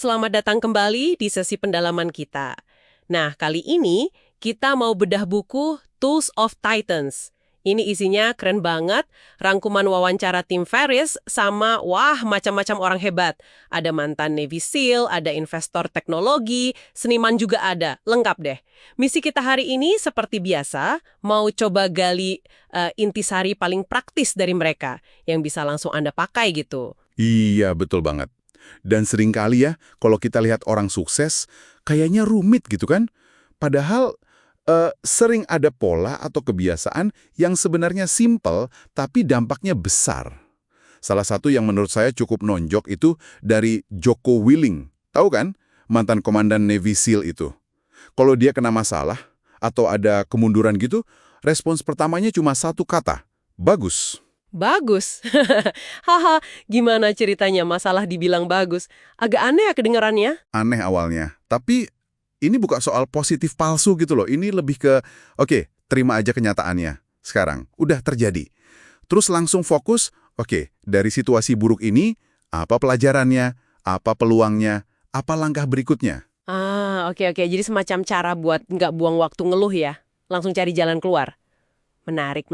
Selamat datang kembali di sesi pendalaman kita. Nah, kali ini kita mau bedah buku Tools of Titans. Ini isinya keren banget, rangkuman wawancara Tim Ferriss sama macam-macam orang hebat. Ada mantan Navy SEAL, ada investor teknologi, seniman juga ada, lengkap deh. Misi kita hari ini seperti biasa, mau coba gali intisari paling praktis dari mereka, yang bisa langsung Anda pakai gitu. Iya, betul banget. Dan seringkali ya, kalau kita lihat orang sukses, kayaknya rumit gitu kan? Padahal sering ada pola atau kebiasaan yang sebenarnya simple, tapi dampaknya besar. Salah satu yang menurut saya cukup nonjok itu dari Jocko Willink. Tahu kan? Mantan komandan Navy SEAL itu. Kalau dia kena masalah, atau ada kemunduran gitu, respons pertamanya cuma satu kata, bagus. Bagus. Haha, gimana ceritanya masalah dibilang bagus? Agak aneh ya kedengarannya. Aneh awalnya. Tapi ini bukan soal positif palsu gitu loh. Ini lebih ke, oke, terima aja kenyataannya. Sekarang, udah terjadi. Terus langsung fokus, oke, dari situasi buruk ini, apa pelajarannya, apa peluangnya, apa langkah berikutnya. Oke. Jadi semacam cara buat nggak buang waktu ngeluh ya. Langsung cari jalan keluar. Menarik.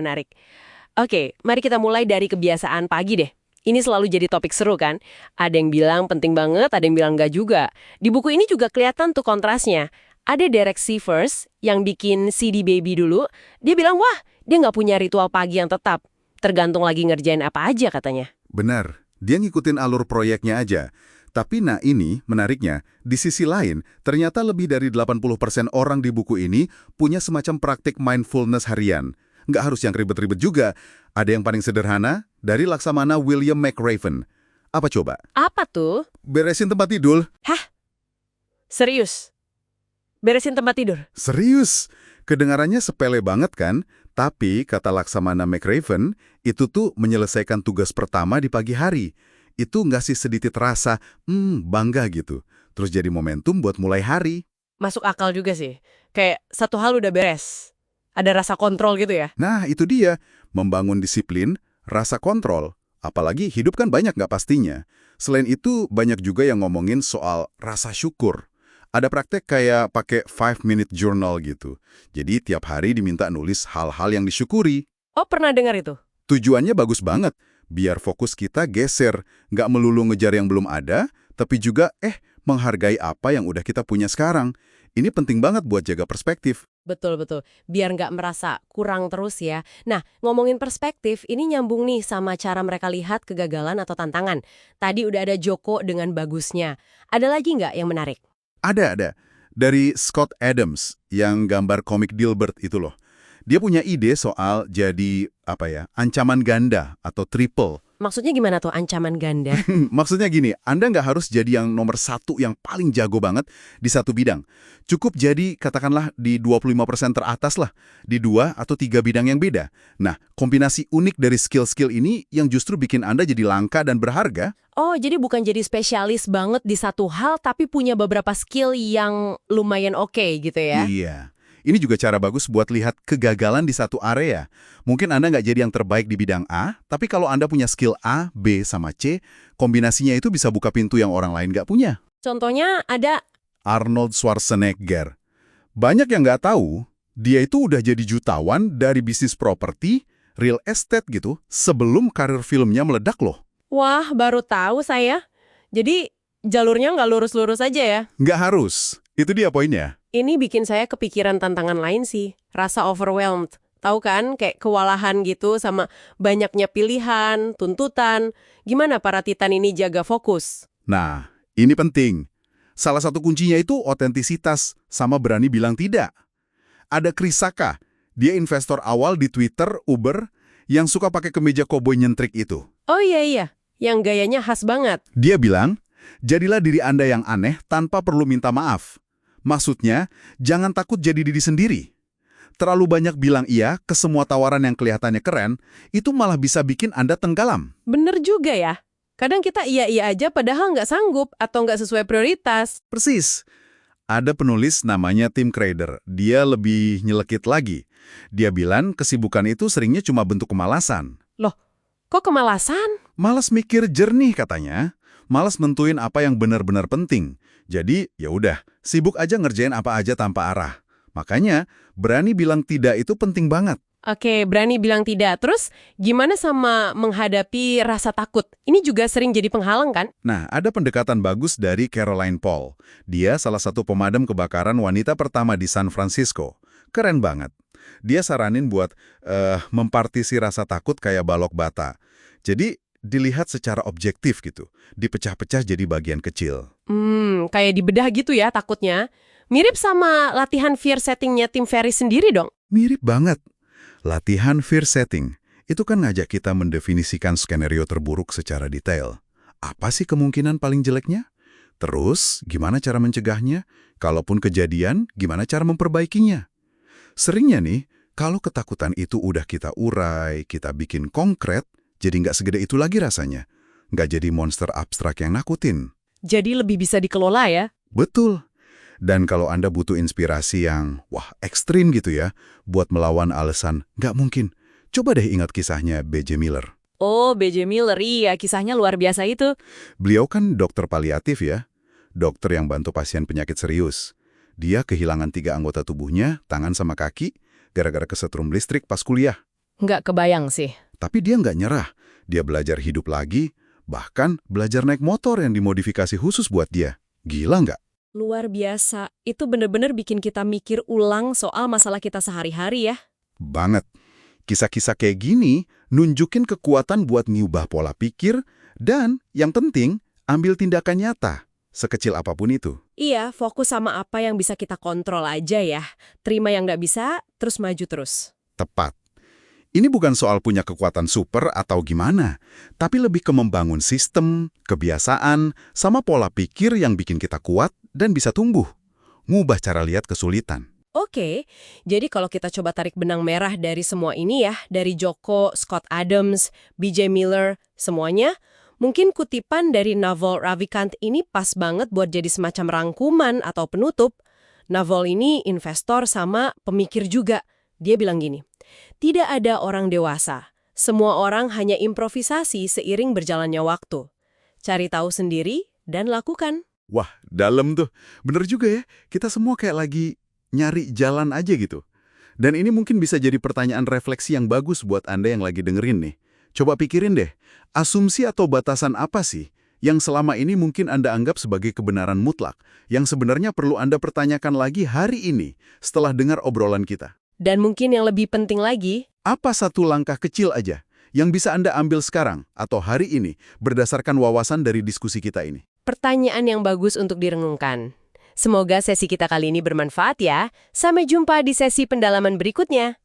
Oke, mari kita mulai dari kebiasaan pagi deh. Ini selalu jadi topik seru kan? Ada yang bilang penting banget, ada yang bilang nggak juga. Di buku ini juga kelihatan tuh kontrasnya. Ada Derek Sivers yang bikin CD Baby dulu. Dia bilang, wah, dia nggak punya ritual pagi yang tetap. Tergantung lagi ngerjain apa aja katanya. Benar, dia ngikutin alur proyeknya aja. Tapi nah ini, menariknya, di sisi lain, ternyata lebih dari 80% orang di buku ini punya semacam praktik mindfulness harian. Nggak harus yang ribet-ribet juga. Ada yang paling sederhana, dari Laksamana William McRaven. Apa coba? Apa tuh? Beresin tempat tidur. Hah? Serius? Beresin tempat tidur? Serius? Kedengarannya sepele banget kan? Tapi, kata Laksamana McRaven, itu tuh menyelesaikan tugas pertama di pagi hari. Itu ngasih sedikit rasa, bangga gitu. Terus jadi momentum buat mulai hari. Masuk akal juga sih. Kayak satu hal udah beres. Ada rasa kontrol gitu ya? Nah, itu dia. Membangun disiplin, rasa kontrol. Apalagi hidup kan banyak nggak pastinya. Selain itu, banyak juga yang ngomongin soal rasa syukur. Ada praktek kayak pakai 5-minute journal gitu. Jadi tiap hari diminta nulis hal-hal yang disyukuri. Oh, pernah dengar itu? Tujuannya bagus banget. Biar fokus kita geser. Nggak melulu ngejar yang belum ada, tapi juga menghargai apa yang udah kita punya sekarang. Ini penting banget buat jaga perspektif. Betul. Biar nggak merasa kurang terus ya. Nah, ngomongin perspektif, ini nyambung nih sama cara mereka lihat kegagalan atau tantangan. Tadi udah ada Joko dengan bagusnya. Ada lagi nggak yang menarik? Ada. Dari Scott Adams yang gambar komik Dilbert itu loh. Dia punya ide soal jadi, ancaman ganda atau triple. Maksudnya gimana tuh ancaman ganda? Maksudnya gini, Anda nggak harus jadi yang nomor satu yang paling jago banget di satu bidang. Cukup jadi, katakanlah, di 25% teratas lah, di 2 atau 3 bidang yang beda. Nah, kombinasi unik dari skill-skill ini yang justru bikin Anda jadi langka dan berharga. Oh, jadi bukan jadi spesialis banget di satu hal, tapi punya beberapa skill yang lumayan oke gitu ya? Iya. Ini juga cara bagus buat lihat kegagalan di satu area. Mungkin Anda nggak jadi yang terbaik di bidang A, tapi kalau Anda punya skill A, B, sama C, kombinasinya itu bisa buka pintu yang orang lain nggak punya. Contohnya ada... Arnold Schwarzenegger. Banyak yang nggak tahu, dia itu udah jadi jutawan dari bisnis properti, real estate gitu, sebelum karir filmnya meledak loh. Wah, baru tahu saya. Jadi, jalurnya nggak lurus-lurus aja ya? Nggak harus. Itu dia poinnya. Ini bikin saya kepikiran tantangan lain sih. Rasa overwhelmed. Tahu kan, kayak kewalahan gitu sama banyaknya pilihan, tuntutan. Gimana para titan ini jaga fokus? Nah, ini penting. Salah satu kuncinya itu otentisitas, sama berani bilang tidak. Ada Chris Sacca, dia investor awal di Twitter, Uber, yang suka pakai kemeja koboi nyentrik itu. Oh iya, yang gayanya khas banget. Dia bilang, jadilah diri Anda yang aneh tanpa perlu minta maaf. Maksudnya, jangan takut jadi diri sendiri. Terlalu banyak bilang iya ke semua tawaran yang kelihatannya keren, itu malah bisa bikin Anda tenggelam. Bener juga ya. Kadang kita iya-iya aja padahal nggak sanggup atau nggak sesuai prioritas. Persis. Ada penulis namanya Tim Krader. Dia lebih nyelekit lagi. Dia bilang kesibukan itu seringnya cuma bentuk kemalasan. Loh, kok kemalasan? Malas mikir jernih katanya. malas nentuin apa yang benar-benar penting. Jadi, ya udah, sibuk aja ngerjain apa aja tanpa arah. Makanya, berani bilang tidak itu penting banget. Oke, berani bilang tidak. Terus, gimana sama menghadapi rasa takut? Ini juga sering jadi penghalang kan? Nah, ada pendekatan bagus dari Caroline Paul. Dia salah satu pemadam kebakaran wanita pertama di San Francisco. Keren banget. Dia saranin buat mempartisi rasa takut kayak balok bata. Jadi, dilihat secara objektif gitu. Dipecah-pecah jadi bagian kecil. Kayak dibedah gitu ya takutnya. Mirip sama latihan fear setting-nya tim Ferris sendiri dong. Mirip banget. Latihan fear setting itu kan ngajak kita mendefinisikan skenario terburuk secara detail. Apa sih kemungkinan paling jeleknya? Terus, gimana cara mencegahnya? Kalaupun kejadian, gimana cara memperbaikinya? Seringnya nih, kalau ketakutan itu udah kita urai, kita bikin konkret, jadi nggak segede itu lagi rasanya. Nggak jadi monster abstrak yang nakutin. Jadi lebih bisa dikelola ya? Betul. Dan kalau Anda butuh inspirasi yang, ekstrim gitu ya, buat melawan alasan, nggak mungkin. Coba deh ingat kisahnya B.J. Miller. Oh, B.J. Miller, iya kisahnya luar biasa itu. Beliau kan dokter paliatif ya, dokter yang bantu pasien penyakit serius. Dia kehilangan 3 anggota tubuhnya, tangan sama kaki, gara-gara kesetrum listrik pas kuliah. Nggak kebayang sih. Tapi dia nggak nyerah. Dia belajar hidup lagi, bahkan belajar naik motor yang dimodifikasi khusus buat dia. Gila nggak? Luar biasa. Itu bener-bener bikin kita mikir ulang soal masalah kita sehari-hari ya. Banget. Kisah-kisah kayak gini nunjukin kekuatan buat ngubah pola pikir dan, yang penting, ambil tindakan nyata, sekecil apapun itu. Iya, fokus sama apa yang bisa kita kontrol aja ya. Terima yang nggak bisa, terus maju terus. Tepat. Ini bukan soal punya kekuatan super atau gimana, tapi lebih ke membangun sistem, kebiasaan, sama pola pikir yang bikin kita kuat dan bisa tumbuh. Ngubah cara lihat kesulitan. Oke, jadi kalau kita coba tarik benang merah dari semua ini ya, dari Joko, Scott Adams, B.J. Miller, semuanya, mungkin kutipan dari Naval Ravikant ini pas banget buat jadi semacam rangkuman atau penutup. Naval ini investor sama pemikir juga. Dia bilang gini, tidak ada orang dewasa. Semua orang hanya improvisasi seiring berjalannya waktu. Cari tahu sendiri dan lakukan. Wah, dalam tuh. Bener juga ya, kita semua kayak lagi nyari jalan aja gitu. Dan ini mungkin bisa jadi pertanyaan refleksi yang bagus buat Anda yang lagi dengerin nih. Coba pikirin deh, asumsi atau batasan apa sih yang selama ini mungkin Anda anggap sebagai kebenaran mutlak, yang sebenarnya perlu Anda pertanyakan lagi hari ini setelah dengar obrolan kita. Dan mungkin yang lebih penting lagi, Apa satu langkah kecil aja yang bisa Anda ambil sekarang atau hari ini berdasarkan wawasan dari diskusi kita ini? pertanyaan yang bagus untuk direngungkan. Semoga sesi kita kali ini bermanfaat ya. Sampai jumpa di sesi pendalaman berikutnya.